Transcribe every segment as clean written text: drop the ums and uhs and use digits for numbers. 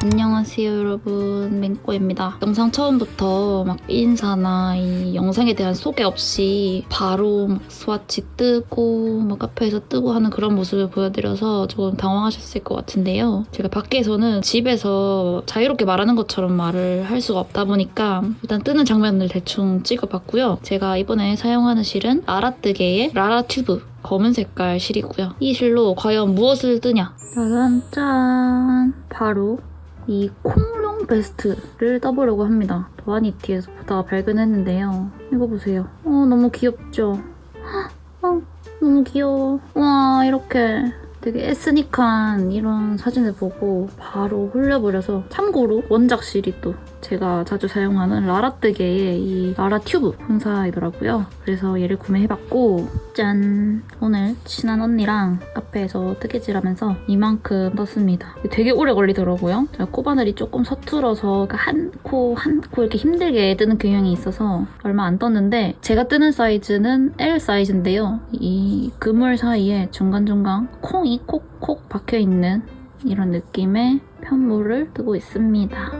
안녕하세요 여러분, 맹꼬입니다. 영상 처음부터 막 인사나 이 영상에 대한 소개 없이 바로 막 스와치 뜨고 막 카페에서 뜨고 하는 그런 모습을 보여드려서 조금 당황하셨을 것 같은데요. 제가 밖에서는 집에서 자유롭게 말하는 것처럼 말을 할 수가 없다 보니까 일단 뜨는 장면을 대충 찍어봤고요. 제가 이번에 사용하는 실은 라라뜨개의 라라튜브 검은 색깔 실이고요. 이 실로 과연 무엇을 뜨냐? 짜잔짠! 바로 이 콩룡 베스트를 떠보려고 합니다. 도아니티에서 보다가 발견했는데요. 이거 보세요. 너무 귀엽죠? 너무 귀여워. 와, 이렇게 되게 에스닉한 이런 사진을 보고 바로 홀려버려서, 참고로 원작실이 또 제가 자주 사용하는 라라뜨개의 이 라라튜브 본사이더라고요. 그래서 얘를 구매해봤고, 짠! 오늘 친한 언니랑 카페에서 뜨개질하면서 이만큼 떴습니다. 되게 오래 걸리더라고요. 제가 코바늘이 조금 서툴어서 한 코 한 코 이렇게 힘들게 뜨는 경향이 있어서 얼마 안 떴는데, 제가 뜨는 사이즈는 L 사이즈인데요. 이 그물 사이에 중간중간 콩이 콕콕 박혀있는 이런 느낌의 편물을 뜨고 있습니다.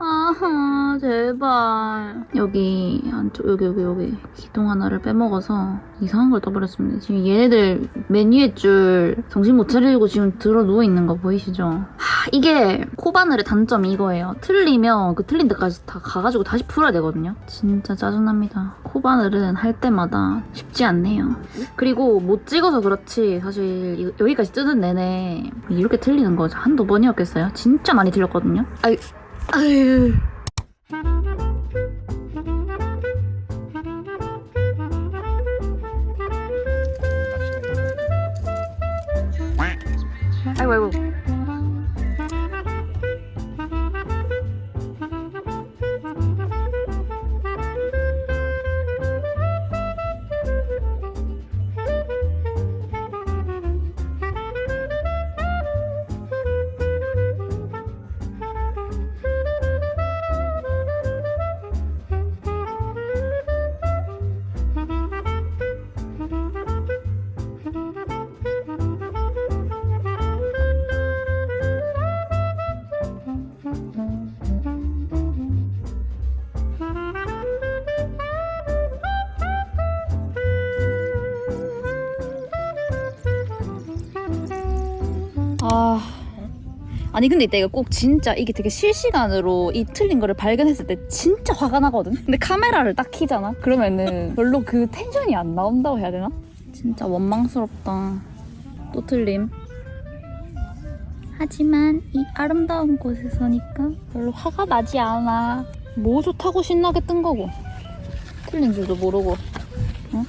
아하, 제발. 여기 안쪽, 여기 기둥 하나를 빼먹어서 이상한 걸 떠버렸습니다. 지금 얘네들 메뉴의 줄 정신 못 차리고 지금 들어 누워있는 거 보이시죠? 이게 코바늘의 단점이 이거예요. 틀리면 그 틀린 데까지 다 가가지고 다시 풀어야 되거든요. 진짜 짜증납니다. 코바늘은 할 때마다 쉽지 않네요. 그리고 못 찍어서 그렇지 사실 여기까지 뜨는 내내 이렇게 틀리는 거 한두 번이었겠어요? 진짜 많이 틀렸거든요. 아유. 아이고. 아니 근데 이때 이거 꼭 진짜 이게 되게 실시간으로 이 틀린 거를 발견했을 때 진짜 화가 나거든? 근데 카메라를 딱 켜잖아? 그러면은 별로 그 텐션이 안 나온다고 해야 되나? 진짜 원망스럽다. 또 틀림. 하지만 이 아름다운 곳에서니까 별로 화가 나지 않아. 뭐 좋다고 신나게 뜬 거고. 틀린 줄도 모르고. 응?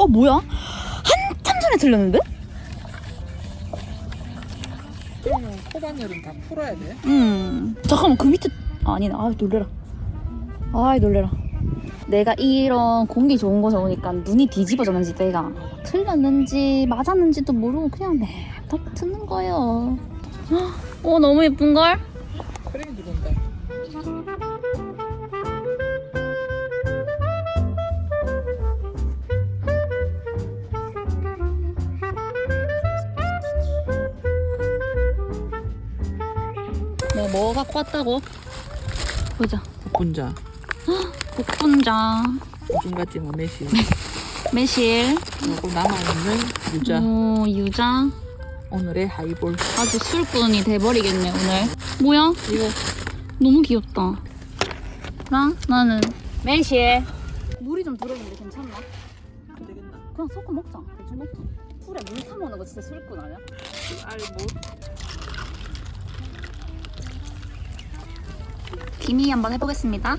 뭐야? 한참 전에 틀렸는데? 그러면 코바늘은 다 풀어야 돼? 잠깐만, 그 밑에 아니네. 놀래라. 내가 이런 공기 좋은 곳에 오니까 눈이 뒤집어졌는지 내가 틀렸는지 맞았는지도 모르고 그냥 냅다 트는 거예요. 너무 예쁜걸? 크림 들어온다. 뭐 갖고 왔다고? 보자. 복분자. 복분자. 요즘 같지 뭐 매실. 매실. 그리고 남아있는 유자. 유자. 오늘의 하이볼. 아주 술꾼이 돼버리겠네 오늘. 뭐야? 이거 너무 귀엽다. 나는 매실. 물이 좀 들어있는데 괜찮나? 안 되겠나? 그냥 섞어 먹자. 대충 먹자. 술에 물 타먹는 거 진짜 술꾼 아니야? 알못. 기미 한번 해보겠습니다.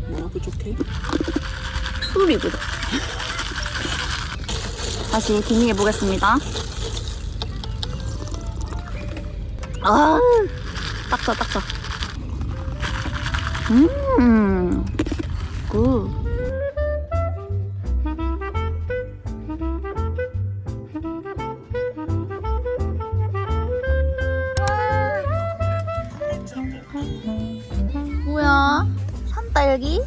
뭐가 부족해? 술이거든. 다시 기미 해보겠습니다. 딱다. 굿. 여기?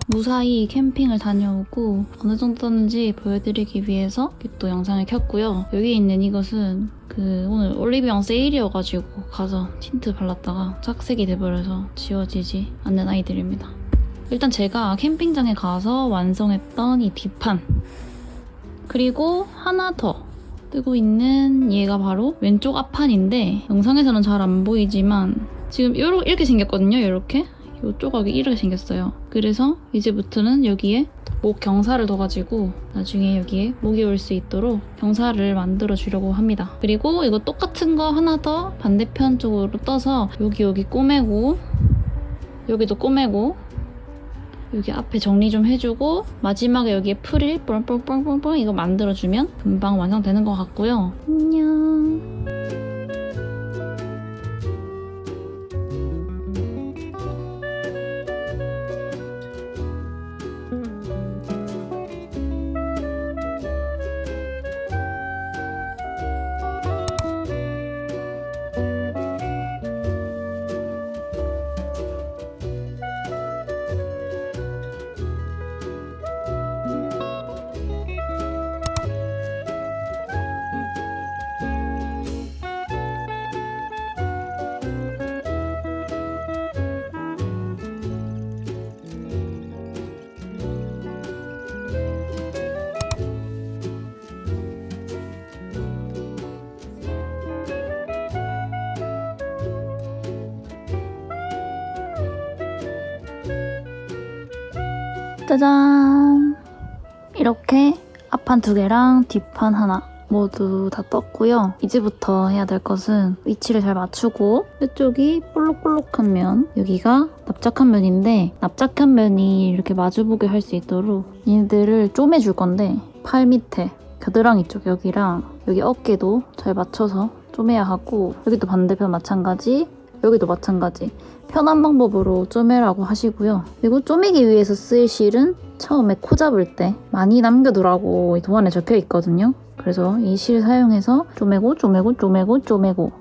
무사히 캠핑을 다녀오고 어느 정도 떴는지 보여드리기 위해서 또 영상을 켰고요. 여기 있는 이것은 오늘 올리브영 세일이어가지고 가서 틴트 발랐다가 착색이 돼버려서 지워지지 않는 아이들입니다. 일단 제가 캠핑장에 가서 완성했던 이 뒷판, 그리고 하나 더 뜨고 있는 얘가 바로 왼쪽 앞판인데 영상에서는 잘 안 보이지만 지금 이렇게 생겼거든요. 이렇게 이 조각이 이렇게 생겼어요. 그래서 이제부터는 여기에 목 경사를 둬가지고 나중에 여기에 목이 올 수 있도록 경사를 만들어 주려고 합니다. 그리고 이거 똑같은 거 하나 더 반대편 쪽으로 떠서 여기 꼬매고, 여기도 꼬매고, 여기 앞에 정리 좀 해주고, 마지막에 여기에 프릴 뽕뽕뽕뽕뽕 이거 만들어주면 금방 완성되는 것 같고요. 안녕. 짜잔! 이렇게 앞판 2개랑 뒷판 하나 모두 다 떴고요. 이제부터 해야 될 것은 위치를 잘 맞추고, 이쪽이 볼록볼록한 면, 여기가 납작한 면인데 납작한 면이 이렇게 마주보게 할 수 있도록 얘네들을 쪼매줄 건데, 팔 밑에 겨드랑이 쪽 여기랑 여기 어깨도 잘 맞춰서 쪼매야 하고, 여기도 반대편 마찬가지, 여기도 마찬가지. 편한 방법으로 쪼매라고 하시고요. 그리고 쪼매기 위해서 쓰일 실은 처음에 코 잡을 때 많이 남겨두라고 도안에 적혀 있거든요. 그래서 이 실 사용해서 쪼매고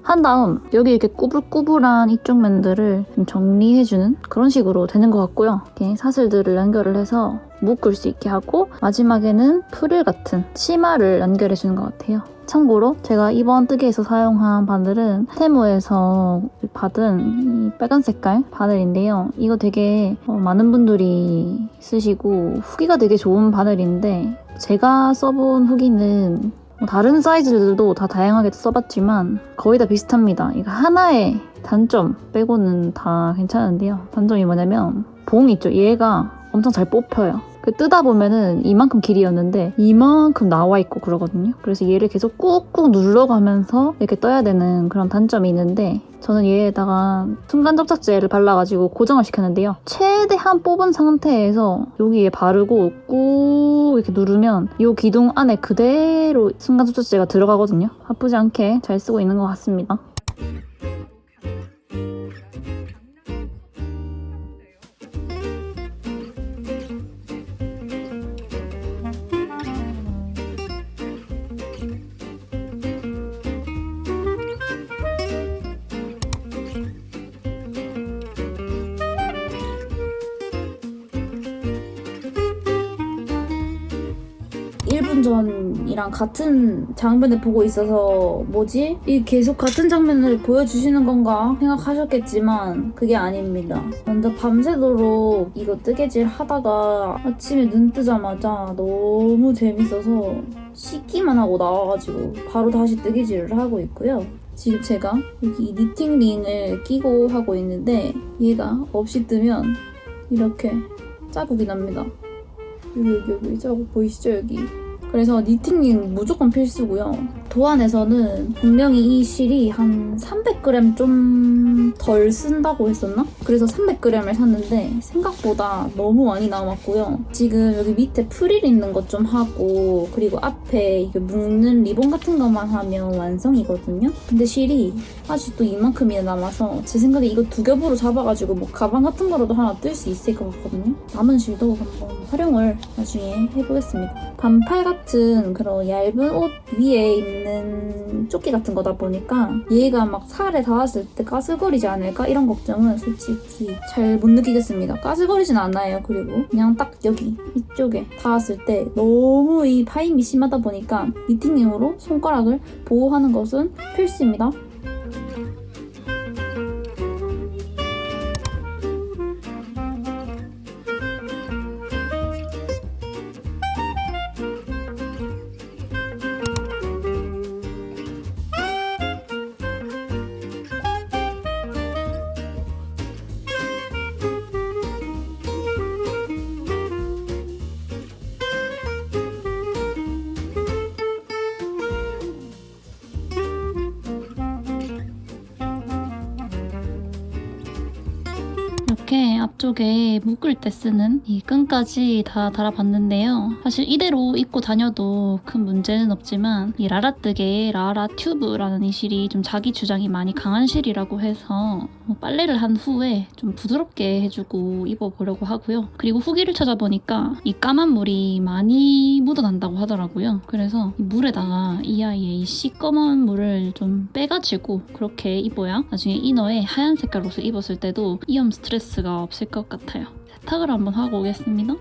한 다음 여기 이렇게 꾸불꾸불한 이쪽 면들을 좀 정리해주는 그런 식으로 되는 것 같고요. 이렇게 사슬들을 연결을 해서 묶을 수 있게 하고, 마지막에는 프릴 같은 치마를 연결해주는 것 같아요. 참고로 제가 이번 뜨개에서 사용한 바늘은 테무에서 받은 이 빨간 색깔 바늘인데요. 이거 되게 많은 분들이 쓰시고 후기가 되게 좋은 바늘인데, 제가 써본 후기는 다른 사이즈들도 다 다양하게 써봤지만 거의 다 비슷합니다. 이거 하나의 단점 빼고는 다 괜찮은데요. 단점이 뭐냐면 봉 있죠? 얘가 엄청 잘 뽑혀요. 뜨다 보면은 이만큼 길이였는데 이만큼 나와 있고 그러거든요. 그래서 얘를 계속 꾹꾹 눌러가면서 이렇게 떠야 되는 그런 단점이 있는데, 저는 얘에다가 순간 접착제를 발라가지고 고정을 시켰는데요. 최대한 뽑은 상태에서 여기에 바르고 꾹 이렇게 누르면 이 기둥 안에 그대로 순간 접착제가 들어가거든요. 아프지 않게 잘 쓰고 있는 것 같습니다. 전이랑 같은 장면을 보고 있어서 뭐지? 이 계속 같은 장면을 보여주시는 건가 생각하셨겠지만 그게 아닙니다. 먼저 밤새도록 이거 뜨개질 하다가 아침에 눈 뜨자마자 너무 재밌어서 씻기만 하고 나와가지고 바로 다시 뜨개질을 하고 있고요. 지금 제가 여기 니팅 링을 끼고 하고 있는데 얘가 없이 뜨면 이렇게 자국이 납니다. 여기 자국 보이시죠? 여기. 그래서 니팅링 무조건 필수고요. 도안에서는 분명히 이 실이 한 300g 좀 덜 쓴다고 했었나? 그래서 300g을 샀는데 생각보다 너무 많이 남았고요. 지금 여기 밑에 프릴 있는 것 좀 하고 그리고 앞에 이게 묶는 리본 같은 것만 하면 완성이거든요. 근데 실이 아직도 이만큼이나 남아서 제 생각에 이거 두 겹으로 잡아가지고 뭐 가방 같은 거로도 하나 뜰 수 있을 것 같거든요. 남은 실도 한번 활용을 나중에 해보겠습니다. 반팔 같은 그런 얇은 옷 위에 입는 조끼 같은 거다 보니까 얘가 막 살에 닿았을 때 까슬거리지 않을까? 이런 걱정은 솔직히 잘 못 느끼겠습니다. 까슬거리진 않아요. 그리고 그냥 딱 여기 이쪽에 닿았을 때 너무 이 파임이 심하다 보니까 니팅용으로 손가락을 보호하는 것은 필수입니다. 이렇게 앞쪽에 묶을 때 쓰는 이 끈까지 다 달아봤는데요. 사실 이대로 입고 다녀도 큰 문제는 없지만 이 라라뜨게 라라 튜브라는 이 실이 좀 자기 주장이 많이 강한 실이라고 해서 빨래를 한 후에 좀 부드럽게 해주고 입어보려고 하고요. 그리고 후기를 찾아보니까 이 까만 물이 많이 묻어난다고 하더라고요. 그래서 이 물에다가 이 아이의 이 시꺼먼 물을 좀 빼가지고 그렇게 입어야 나중에 이너에 하얀 색깔 옷을 입었을 때도 이염 스트레스가 없을 것 같아요. 세탁을 한번 하고 오겠습니다.